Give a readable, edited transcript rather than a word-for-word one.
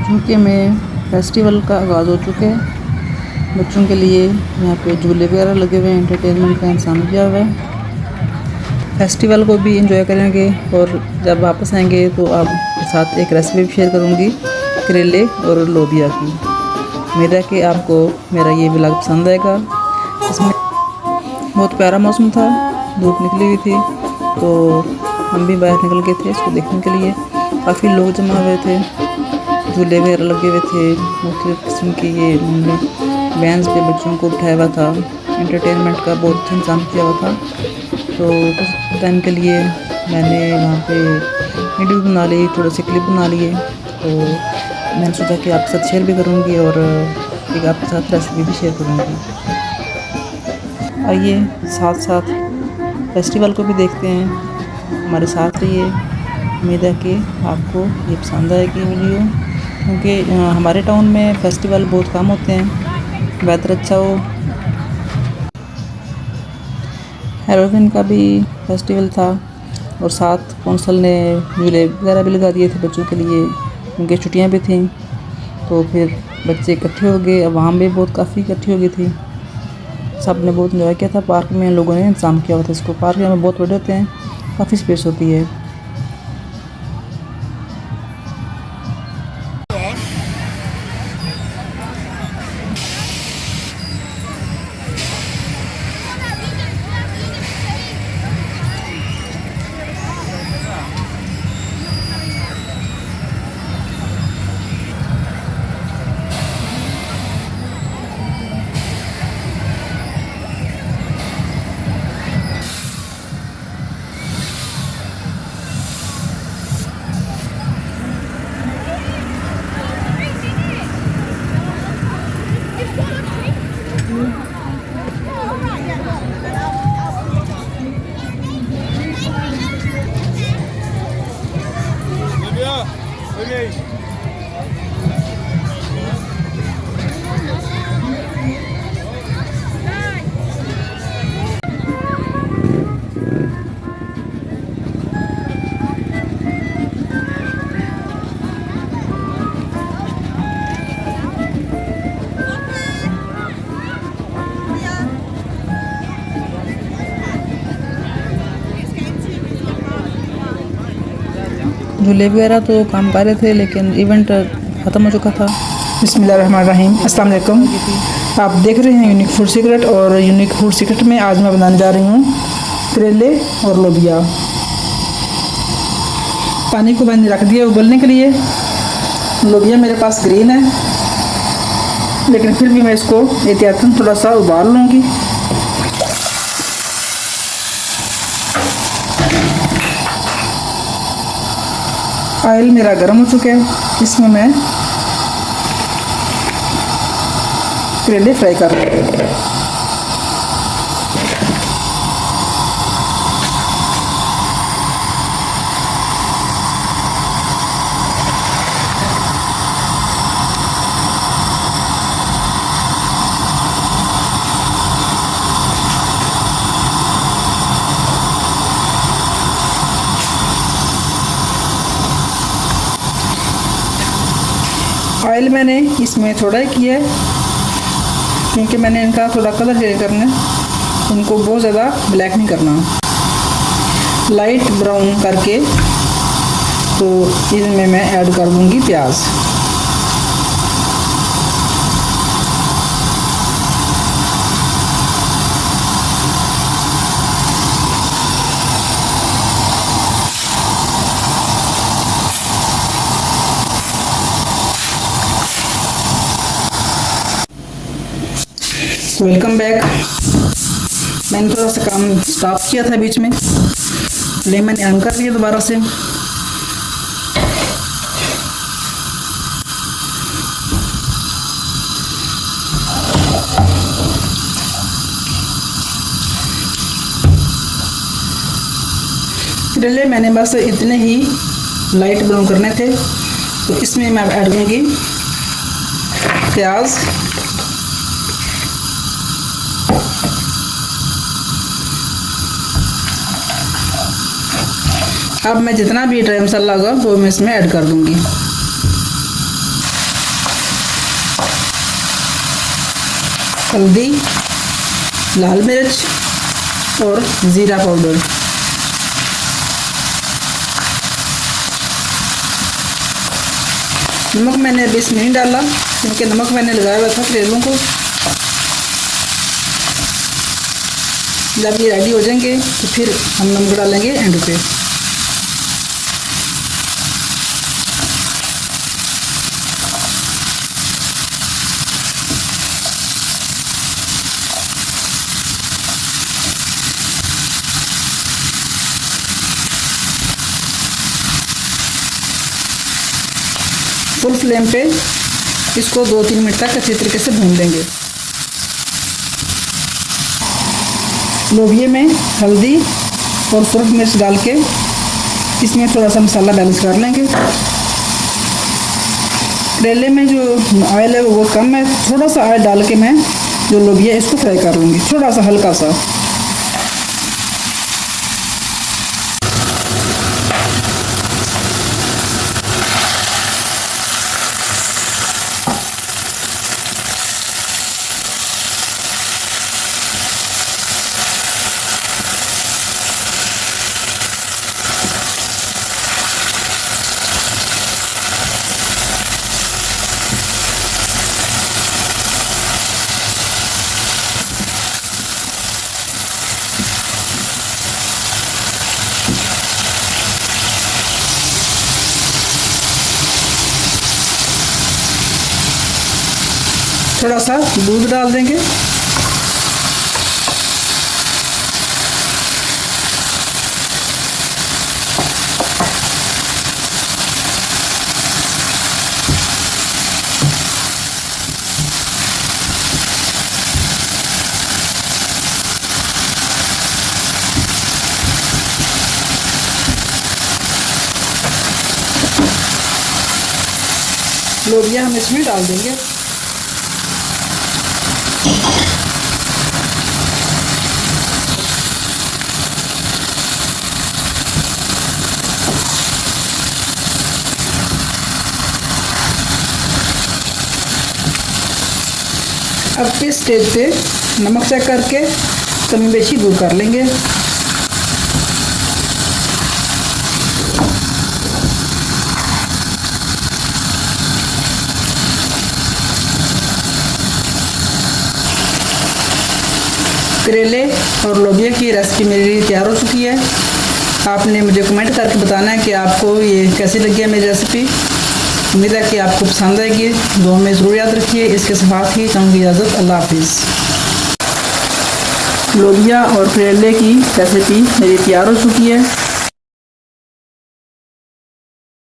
UK में festival का आगाज़ हो चुका है। बच्चों के लिए यहाँ पे झूले वगैरह लगे हुए हैं, एंटरटेनमेंट का इंतजाम किया हुआ है। फेस्टिवल को भी एंजॉय करेंगे और जब वापस आएंगे तो आपके साथ एक रेसिपी भी शेयर करूँगी करेले और लोबिया की। उम्मीद है कि आपको मेरा ये व्लॉग पसंद आएगा। इसमें बहुत प्यारा मौसम था, धूप निकली हुई थी तो हम भी बाहर निकल गए थे इसको देखने के लिए। काफ़ी लोग जमा हुए थे, झूले वगैरह लगे हुए थे, मुख्तलिफ़ किस्म के ये वैन्स पे बच्चों को बिठाया हुआ था। एंटरटेनमेंट का बहुत अच्छा इंतजाम किया हुआ था। तो कुछ टाइम के लिए मैंने वहाँ पे वीडियो बना ली, थोड़े से क्लिप बना लिए। तो मैंने सोचा कि आपके साथ शेयर भी करूँगी और एक आपके साथ रेसिपी भी शेयर करूँगी। आइए साथ साथ फेस्टिवल को भी देखते हैं, हमारे साथ रहिए। उम्मीद है कि आपको ये पसंद आएगी वीडियो, क्योंकि हमारे टाउन में फेस्टिवल बहुत कम होते हैं। वेदर अच्छा हो। हैलोवीन का भी फेस्टिवल था और साथ कौंसल ने झूले वगैरह भी लगा दिए थे बच्चों के लिए, उनकी छुट्टियां भी थीं। तो फिर बच्चे इकट्ठे हो गए, अब वहाँ भी बहुत काफ़ी इकट्ठी हो गई थी। सब ने बहुत इन्जॉय किया था। पार्क में लोगों ने इंतज़ाम किया हुआ था इसको। पार्क में बहुत बड़े होते हैं, काफ़ी स्पेस होती है। झूले वगैरह तो काम कर रहे थे लेकिन इवेंट ख़त्म हो चुका था। बिस्मिल्लाहिर्रहमानिर्रहीम, अस्सलाम वालेकुम। आप देख रहे हैं यूनिक फूड सीक्रेट और यूनिक फूड सीक्रेट में आज मैं बनाने जा रही हूँ करेले और लोबिया। पानी को मैंने रख दिया उबलने के लिए। लोबिया मेरे पास ग्रीन है लेकिन फिर भी मैं इसको एहतियातन थोड़ा सा उबाल लूँगी। ऑयल मेरा गर्म हो चुका है, इसमें मैं करेले फ्राई कर रही हूँ। ऑयल मैंने इसमें थोड़ा ही किया है क्योंकि मैंने इनका थोड़ा कलर चेंज करना है, इनको बहुत ज़्यादा ब्लैक नहीं करना, लाइट ब्राउन करके। तो इसमें मैं ऐड कर दूंगी प्याज। Welcome back. मैंने थोड़ा सा काम स्टॉप किया था बीच में, लेकिन मैंने ऑन कर दिया दोबारा से। करेले मैंने बस इतने ही लाइट ब्राउन करने थे। तो इसमें मैं ऐड करूँगी प्याज, अब मैं जितना भी ड्राई मसाला होगा वो मैं इसमें ऐड कर दूंगी। हल्दी, लाल मिर्च और ज़ीरा पाउडर। नमक मैंने अभी इसमें नहीं डाला क्योंकि नमक मैंने लगाया हुआ था करेलों को। जब ये रेडी हो जाएंगे तो फिर हम नमक डालेंगे एंड पे। फुल फ्लेम पे इसको 2-3 मिनट तक अच्छी तरीके से भून लेंगे। लोबिये में हल्दी और सुरख मिर्च डाल के इसमें थोड़ा सा मसाला बैलेंस कर लेंगे। करेले में जो ऑयल है वो कम है, थोड़ा सा ऑयल डाल के मैं जो लोबिया है इसको फ्राई कर लूँगी, थोड़ा सा हल्का सा। थोड़ा सा दूध डाल देंगे। लोबिया हम इसमें डाल देंगे। अब इस स्टेज पे नमक चेक करके कमी बेशी दूर कर लेंगे। करेले और लोबिया की रेसिपी मेरी तैयार हो चुकी है। आपने मुझे कमेंट करके बताना है कि आपको ये कैसी लगी है मेरी रेसिपी। उम्मीद है कि आपको पसंद आएगी। दुआ में ज़रूर याद रखिए। इसके साथ ही चाहूँगी इजाज़त। अल्लाह हाफिज़। लोबिया और करेले की रेसिपी मेरी तैयार हो चुकी है।